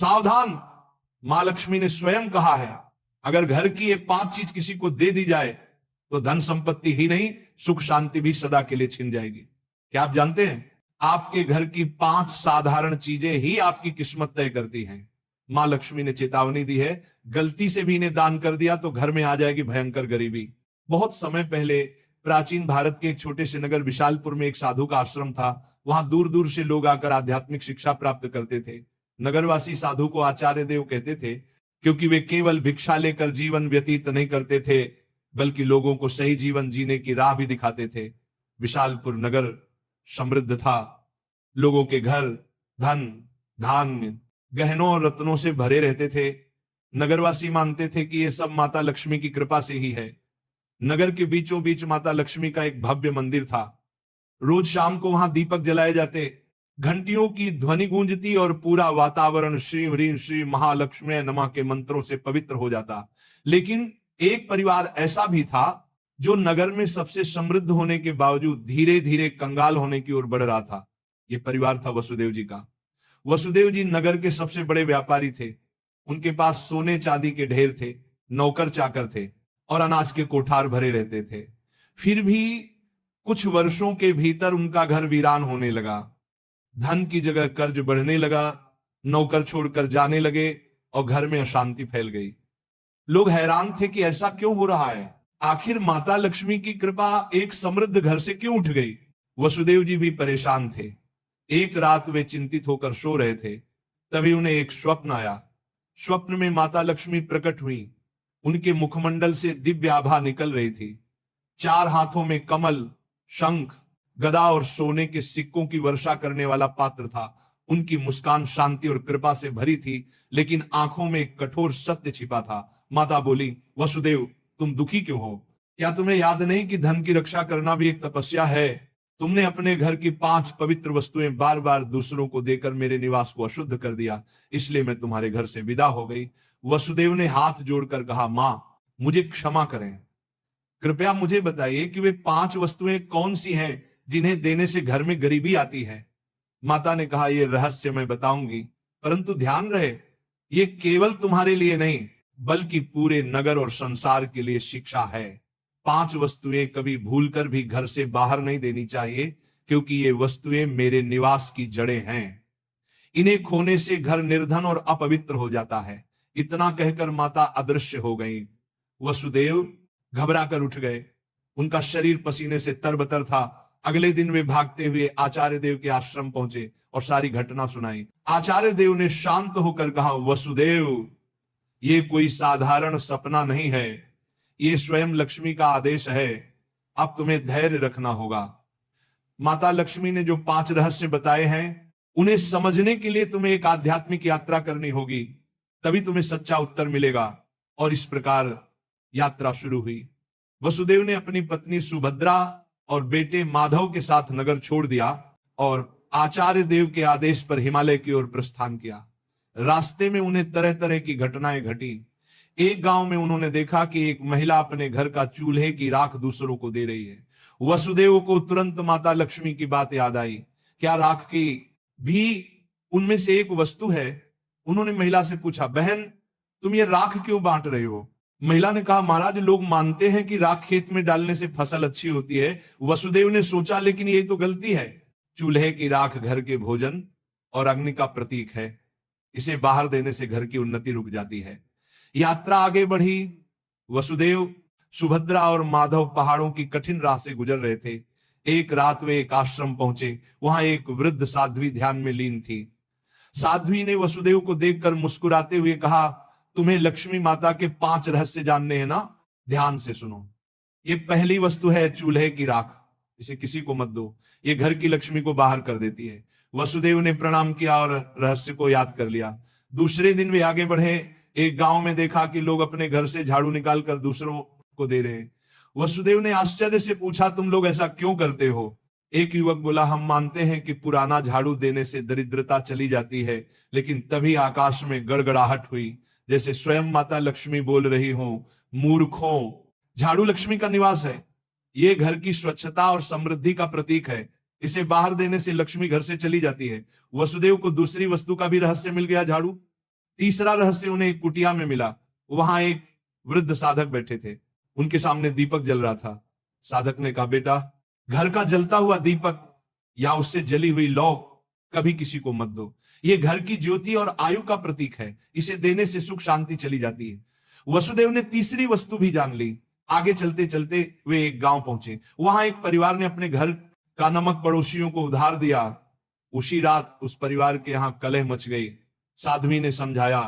सावधान, मां लक्ष्मी ने स्वयं कहा है, अगर घर की ये 5 चीज किसी को दे दी जाए तो धन संपत्ति ही नहीं, सुख शांति भी सदा के लिए छिन जाएगी। क्या आप जानते हैं, आपके घर की 5 साधारण चीजें ही आपकी किस्मत तय करती हैं। मां लक्ष्मी ने चेतावनी दी है, गलती से भी इन्हें दान कर दिया तो घर में आ जाएगी भयंकर गरीबी। बहुत समय पहले प्राचीन भारत के एक छोटे से नगर विशालपुर में एक साधु का आश्रम था। वहां दूर दूर से लोग आकर आध्यात्मिक शिक्षा प्राप्त करते थे। नगरवासी साधु को आचार्य देव कहते थे, क्योंकि वे केवल भिक्षा लेकर जीवन व्यतीत नहीं करते थे, बल्कि लोगों को सही जीवन जीने की राह भी दिखाते थे। विशालपुर नगर समृद्ध था, लोगों के घर धन, धान्य, गहनों और रत्नों से भरे रहते थे। नगरवासी मानते थे कि यह सब माता लक्ष्मी की कृपा से ही है। नगर के बीचों बीच माता लक्ष्मी का एक भव्य मंदिर था। रोज शाम को वहां दीपक जलाए जाते, घंटियों की ध्वनि गूंजती और पूरा वातावरण श्री ह्रीं श्री महालक्ष्मी नमः के मंत्रों से पवित्र हो जाता। लेकिन एक परिवार ऐसा भी था जो नगर में सबसे समृद्ध होने के बावजूद धीरे धीरे कंगाल होने की ओर बढ़ रहा था। यह परिवार था वसुदेव जी का। वसुदेव जी नगर के सबसे बड़े व्यापारी थे। उनके पास सोने चांदी के ढेर थे, नौकर चाकर थे और अनाज के कोठार भरे रहते थे। फिर भी कुछ वर्षों के भीतर उनका घर वीरान होने लगा। धन की जगह कर्ज बढ़ने लगा, नौकर छोड़कर जाने लगे और घर में अशांति फैल गई। लोग हैरान थे कि ऐसा क्यों हो रहा है, आखिर माता लक्ष्मी की कृपा एक समृद्ध घर से क्यों उठ गई। वसुदेव जी भी परेशान थे। एक रात वे चिंतित होकर सो रहे थे, तभी उन्हें एक स्वप्न आया। स्वप्न में माता लक्ष्मी प्रकट हुई। उनके मुखमंडल से दिव्य आभा निकल रही थी। 4 हाथों में कमल, शंख, गदा और सोने के सिक्कों की वर्षा करने वाला पात्र था। उनकी मुस्कान शांति और कृपा से भरी थी, लेकिन आंखों में एक कठोर सत्य छिपा था। माता बोली, वसुदेव तुम दुखी क्यों हो? क्या तुम्हें याद नहीं कि धन की रक्षा करना भी एक तपस्या है? तुमने अपने घर की 5 पवित्र वस्तुएं बार बार दूसरों को देकर मेरे निवास को अशुद्ध कर दिया, इसलिए मैं तुम्हारे घर से विदा हो गई। वसुदेव ने हाथ जोड़कर कहा, मां मुझे क्षमा करें, कृपया मुझे बताइए कि वे 5 वस्तुएं कौन सी हैं जिन्हें देने से घर में गरीबी आती है। माता ने कहा, यह रहस्य मैं बताऊंगी, परंतु ध्यान रहे ये केवल तुम्हारे लिए नहीं बल्कि पूरे नगर और संसार के लिए शिक्षा है। 5 वस्तुएं कभी भूलकर भी घर से बाहर नहीं देनी चाहिए, क्योंकि ये वस्तुएं मेरे निवास की जड़ें हैं। इन्हें खोने से घर निर्धन और अपवित्र हो जाता है। इतना कहकर माता अदृश्य हो गई। वसुदेव घबरा कर उठ गए। उनका शरीर पसीने से तरबतर था। अगले दिन वे भागते हुए आचार्य देव के आश्रम पहुंचे और सारी घटना सुनाई। आचार्य देव ने शांत होकर कहा, वसुदेव ये कोई साधारण सपना नहीं है, ये स्वयं लक्ष्मी का आदेश है। अब तुम्हें धैर्य रखना होगा। माता लक्ष्मी ने जो 5 रहस्य बताए हैं उन्हें समझने के लिए तुम्हें एक आध्यात्मिक यात्रा करनी होगी, तभी तुम्हें सच्चा उत्तर मिलेगा। और इस प्रकार यात्रा शुरू हुई। वसुदेव ने अपनी पत्नी सुभद्रा और बेटे माधव के साथ नगर छोड़ दिया और आचार्य देव के आदेश पर हिमालय की ओर प्रस्थान किया। रास्ते में उन्हें तरह तरह की घटनाएं घटी। एक गांव में उन्होंने देखा कि एक महिला अपने घर का चूल्हे की राख दूसरों को दे रही है। वसुदेव को तुरंत माता लक्ष्मी की बात याद आई। क्या राख की भी उनमें से एक वस्तु है? उन्होंने महिला से पूछा, बहन तुम ये राख क्यों बांट रही हो? महिला ने कहा, महाराज लोग मानते हैं कि राख खेत में डालने से फसल अच्छी होती है। वसुदेव ने सोचा, लेकिन ये तो गलती है। चूल्हे की राख घर के भोजन और अग्नि का प्रतीक है, इसे बाहर देने से घर की उन्नति रुक जाती है। यात्रा आगे बढ़ी। वसुदेव, सुभद्रा और माधव पहाड़ों की कठिन राह से गुजर रहे थे। एक रात वे एक आश्रम पहुंचे। वहां एक वृद्ध साध्वी ध्यान में लीन थी। साध्वी ने वसुदेव को देखकर मुस्कुराते हुए कहा, तुम्हें लक्ष्मी माता के 5 रहस्य जानने हैं ना? ध्यान से सुनो। ये पहली वस्तु है चूल्हे की राख, इसे किसी को मत दो, ये घर की लक्ष्मी को बाहर कर देती है। वसुदेव ने प्रणाम किया और रहस्य को याद कर लिया। दूसरे दिन वे आगे बढ़े। एक गांव में देखा कि लोग अपने घर से झाड़ू निकालकर दूसरों को दे रहे हैं। वसुदेव ने आश्चर्य से पूछा, तुम लोग ऐसा क्यों करते हो? एक युवक बोला, हम मानते हैं कि पुराना झाड़ू देने से दरिद्रता चली जाती है। लेकिन तभी आकाश में गड़गड़ाहट हुई, जैसे स्वयं माता लक्ष्मी बोल रही हो, मूर्खों, झाड़ू लक्ष्मी का निवास है। ये घर की स्वच्छता और समृद्धि का प्रतीक है, इसे बाहर देने से लक्ष्मी घर से चली जाती है। वसुदेव को दूसरी वस्तु का भी रहस्य मिल गया, झाड़ू। तीसरा रहस्य उन्हें एक कुटिया में मिला। वहां एक वृद्ध साधक बैठे थे, उनके सामने दीपक जल रहा था। साधक ने कहा, बेटा, घर का जलता हुआ दीपक या उससे जली हुई लौ कभी किसी को मत दो। ये घर की ज्योति और आयु का प्रतीक है, इसे देने से सुख शांति चली जाती है। वसुदेव ने तीसरी वस्तु भी जान ली। आगे चलते चलते वे एक गांव पहुंचे। वहां एक परिवार ने अपने घर का नमक पड़ोसियों को उधार दिया। उसी रात उस परिवार के यहां कलह मच गई। साध्वी ने समझाया,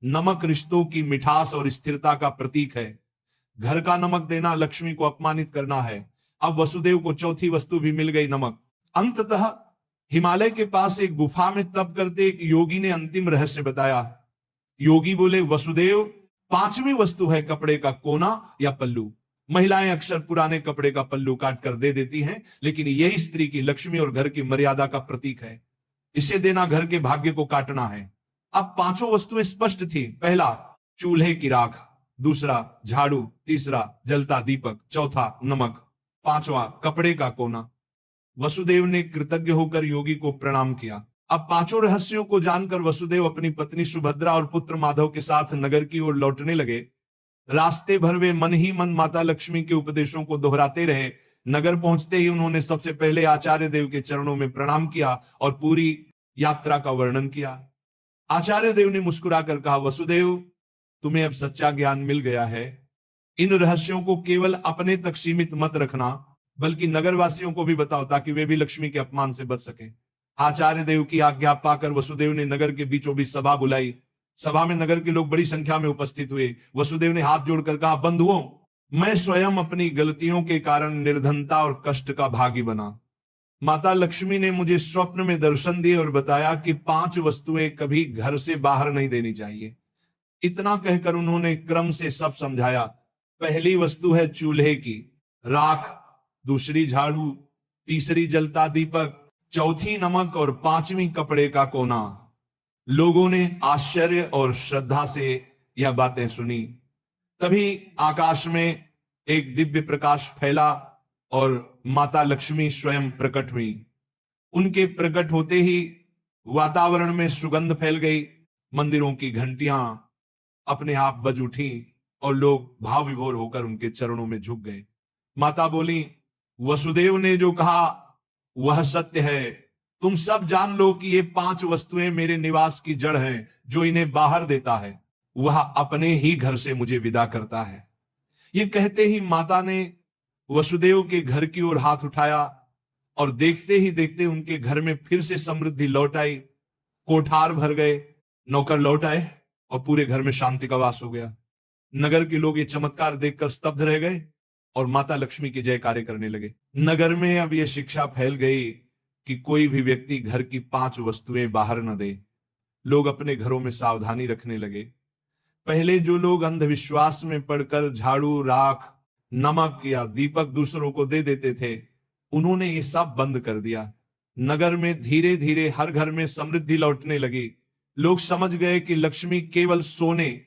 नमक रिश्तों की मिठास और स्थिरता का प्रतीक है। घर का नमक देना लक्ष्मी को अपमानित करना है। अब वसुदेव को चौथी वस्तु भी मिल गई, नमक। अंततः हिमालय के पास एक गुफा में तप करते एक योगी ने अंतिम रहस्य बताया। योगी बोले, वसुदेव, पांचवी वस्तु है कपड़े का कोना या पल्लू। महिलाएं अक्सर पुराने कपड़े का पल्लू काट कर दे देती हैं, लेकिन यही स्त्री की लक्ष्मी और घर की मर्यादा का प्रतीक है। इसे देना घर के भाग्य को काटना है। अब पांचों वस्तुएं स्पष्ट थी। पहला, चूल्हे की राख। दूसरा, झाड़ू। तीसरा, जलता दीपक। चौथा, नमक। पांचवा, कपड़े का कोना। वसुदेव ने कृतज्ञ होकर योगी को प्रणाम किया। अब पांचों रहस्यों को जानकर वसुदेव अपनी पत्नी सुभद्रा और पुत्र माधव के साथ नगर की ओर लौटने लगे। रास्ते भर वे मन ही मन माता लक्ष्मी के उपदेशों को दोहराते रहे। नगर पहुंचते ही उन्होंने सबसे पहले आचार्य देव के चरणों में प्रणाम किया और पूरी यात्रा का वर्णन किया। आचार्य देव ने मुस्कुराकर कहा, वसुदेव, तुम्हें अब सच्चा ज्ञान मिल गया है। इन रहस्यों को केवल अपने तक सीमित मत रखना, बल्कि नगरवासियों को भी बताओ, ताकि वे भी लक्ष्मी के अपमान से बच सके। आचार्य देव की आज्ञा पाकर वसुदेव ने नगर के बीचों बीच सभा बुलाई। सभा में नगर के लोग बड़ी संख्या में उपस्थित हुए। वसुदेव ने हाथ जोड़कर कहा, बंधुओं, मैं स्वयं अपनी गलतियों के कारण निर्धनता और कष्ट का भागी बना। माता लक्ष्मी ने मुझे स्वप्न में दर्शन दिए और बताया कि 5 वस्तुएं कभी घर से बाहर नहीं देनी चाहिए। इतना कहकर उन्होंने क्रम से सब समझाया। पहली वस्तु है चूल्हे की राख, दूसरी झाड़ू, तीसरी जलता दीपक, चौथी नमक और 5वीं कपड़े का कोना। लोगों ने आश्चर्य और श्रद्धा से यह बातें सुनी। तभी आकाश में एक दिव्य प्रकाश फैला और माता लक्ष्मी स्वयं प्रकट हुई। उनके प्रकट होते ही वातावरण में सुगंध फैल गई। मंदिरों की घंटियां अपने आप बज उठी और लोग भाव विभोर होकर उनके चरणों में झुक गए। माता बोली, वसुदेव ने जो कहा वह सत्य है। तुम सब जान लो कि ये 5 वस्तुएं मेरे निवास की जड़ हैं। जो इन्हें बाहर देता है वह अपने ही घर से मुझे विदा करता है। ये कहते ही माता ने वसुदेव के घर की ओर हाथ उठाया और देखते ही देखते उनके घर में फिर से समृद्धि लौट आई। कोठार भर गए, नौकर लौट आए और पूरे घर में शांति का वास हो गया। नगर के लोग ये चमत्कार देखकर स्तब्ध रह गए और माता लक्ष्मी के जयकारे करने लगे। नगर में अब यह शिक्षा फैल गई कि कोई भी व्यक्ति घर की 5 वस्तुएं बाहर न दे। लोग अपने घरों में सावधानी रखने लगे। पहले जो लोग अंधविश्वास में पड़कर झाड़ू, राख, नमक या दीपक दूसरों को दे देते थे, उन्होंने ये सब बंद कर दिया। नगर में धीरे धीरे हर घर में समृद्धि लौटने लगी। लोग समझ गए कि लक्ष्मी केवल सोने,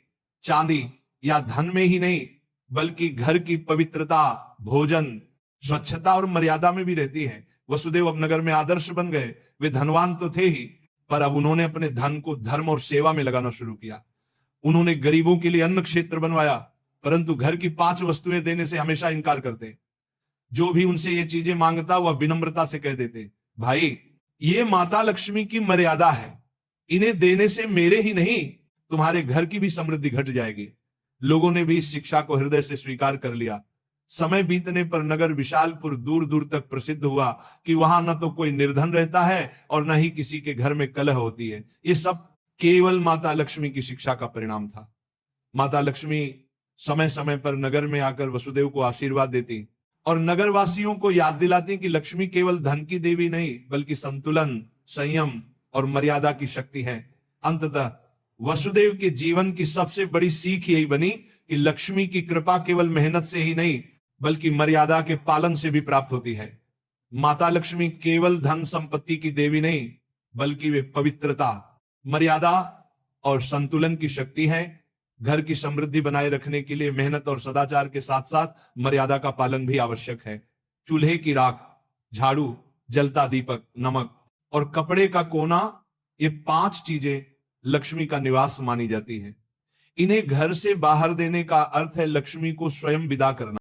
चांदी या धन में ही नहीं, बल्कि घर की पवित्रता, भोजन, स्वच्छता और मर्यादा में भी रहती है। वसुदेव अब नगर में आदर्श बन गए। वे धनवान तो थे ही, पर अब उन्होंने अपने धन को धर्म और सेवा में लगाना शुरू किया। उन्होंने गरीबों के लिए अन्न क्षेत्र बनवाया, परंतु घर की 5 वस्तुएं देने से हमेशा इनकार करते। जो भी उनसे ये चीजें मांगता वह विनम्रता से कह देते, भाई, ये माता लक्ष्मी की मर्यादा है, इन्हें देने से मेरे ही नहीं तुम्हारे घर की भी समृद्धि घट जाएगी। लोगों ने भी इस शिक्षा को हृदय से स्वीकार कर लिया। समय बीतने पर नगर विशालपुर दूर दूर तक प्रसिद्ध हुआ कि वहां न तो कोई निर्धन रहता है और न ही किसी के घर में कलह होती है। ये सब केवल माता लक्ष्मी की शिक्षा का परिणाम था। माता लक्ष्मी समय समय पर नगर में आकर वसुदेव को आशीर्वाद देती और नगरवासियों को याद दिलाती कि लक्ष्मी केवल धन की देवी नहीं, बल्कि संतुलन, संयम और मर्यादा की शक्ति है। अंततः वसुदेव के जीवन की सबसे बड़ी सीख यही बनी कि लक्ष्मी की कृपा केवल मेहनत से ही नहीं, बल्कि मर्यादा के पालन से भी प्राप्त होती है। माता लक्ष्मी केवल धन संपत्ति की देवी नहीं, बल्कि वे पवित्रता, मर्यादा और संतुलन की शक्ति है। घर की समृद्धि बनाए रखने के लिए मेहनत और सदाचार के साथ साथ मर्यादा का पालन भी आवश्यक है। चूल्हे की राख, झाड़ू, जलता दीपक, नमक और कपड़े का कोना, ये 5 चीजें लक्ष्मी का निवास मानी जाती है। इन्हें घर से बाहर देने का अर्थ है लक्ष्मी को स्वयं विदा करना।